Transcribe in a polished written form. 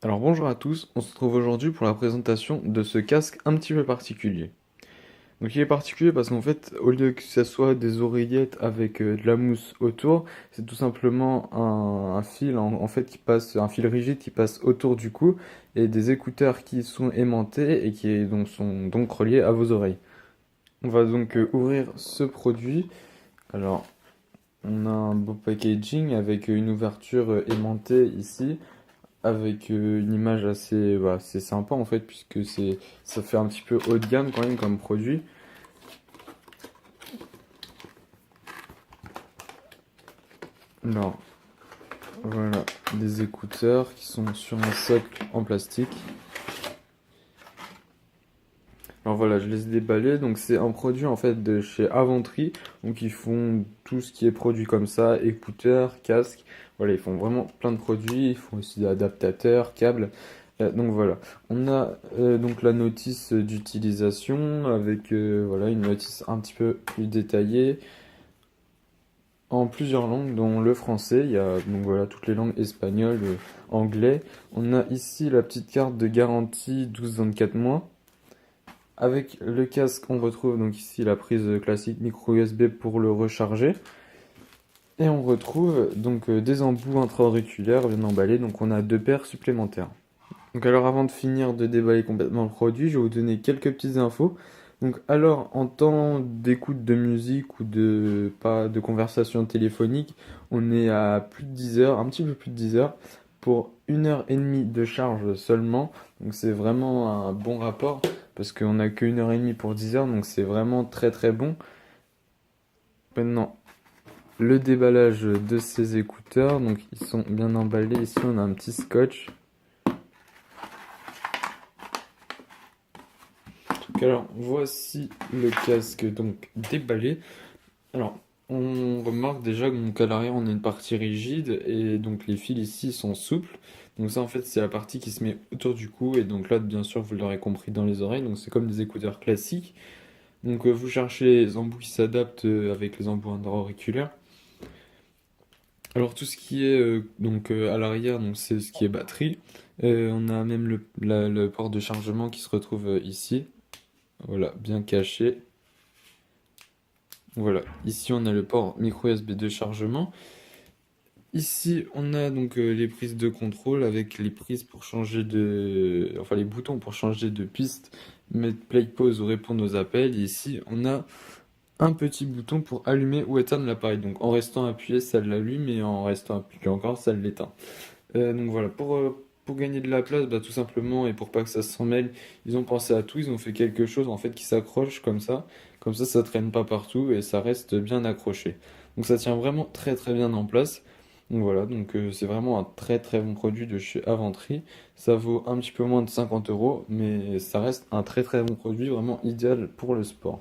Alors bonjour à tous, on se retrouve aujourd'hui pour la présentation de ce casque un petit peu particulier. Donc il est particulier parce qu'en fait, au lieu que ce soit des oreillettes avec de la mousse autour, c'est tout simplement un fil en fait qui passe, un fil rigide qui passe autour du cou et des écouteurs qui sont aimantés et qui donc, sont donc reliés à vos oreilles. On va donc ouvrir ce produit. Alors on a un beau packaging avec une ouverture aimantée ici avec une image assez, bah, assez sympa en fait, puisque ça fait un petit peu haut de gamme quand même comme produit. Alors, voilà, des écouteurs qui sont sur un socle en plastique. Alors voilà, je les ai déballés, donc c'est un produit en fait de chez Avantri, donc ils font tout ce qui est produit comme ça, écouteurs, casques, voilà, ils font vraiment plein de produits, ils font aussi des adaptateurs, câbles. Donc voilà, on a donc la notice d'utilisation avec voilà une notice un petit peu plus détaillée en plusieurs langues, dont le français. Il y a donc voilà toutes les langues espagnol, anglais. On a ici la petite carte de garantie 12-24 mois. Avec le casque, on retrouve donc ici la prise classique micro USB pour le recharger. Et on retrouve donc des embouts intra-auriculaires bien emballés, donc on a deux paires supplémentaires. Donc alors avant de finir de déballer complètement le produit, je vais vous donner quelques petites infos. Donc alors en temps d'écoute de musique ou de pas de conversation téléphonique, on est à plus de 10 heures, un petit peu plus de 10 heures pour 1 heure et demie de charge seulement. Donc c'est vraiment un bon rapport parce qu'on n'a que 1 heure et demie pour 10 heures, donc c'est vraiment très très bon. Maintenant, le déballage de ces écouteurs, donc ils sont bien emballés. Ici on a un petit scotch. Alors, voici le casque donc déballé. Alors, on remarque déjà que donc à l'arrière on a une partie rigide et donc les fils ici sont souples. Donc ça en fait c'est la partie qui se met autour du cou et donc là bien sûr vous l'aurez compris dans les oreilles. Donc c'est comme des écouteurs classiques. Donc vous cherchez les embouts qui s'adaptent avec les embouts intra-auriculaires. Alors tout ce qui est donc à l'arrière donc c'est ce qui est batterie. On a même le port de chargement qui se retrouve ici. Voilà, bien caché. Voilà, ici on a le port micro USB de chargement. Ici on a donc les prises de contrôle avec les prises pour changer de... Enfin les boutons pour changer de piste, mettre play, pause ou répondre aux appels. Et ici on a un petit bouton pour allumer ou éteindre l'appareil. Donc en restant appuyé ça l'allume et en restant appuyé encore ça l'éteint. Donc voilà, pour gagner de la place, bah, tout simplement, et pour pas que ça s'en mêle, ils ont pensé à tout, ils ont fait quelque chose en fait qui s'accroche comme ça. Comme ça traîne pas partout et ça reste bien accroché. Donc ça tient vraiment très très bien en place. Donc voilà, donc c'est vraiment un très très bon produit de chez Aventry. Ça vaut un petit peu moins de 50 euros, mais ça reste un très très bon produit, vraiment idéal pour le sport.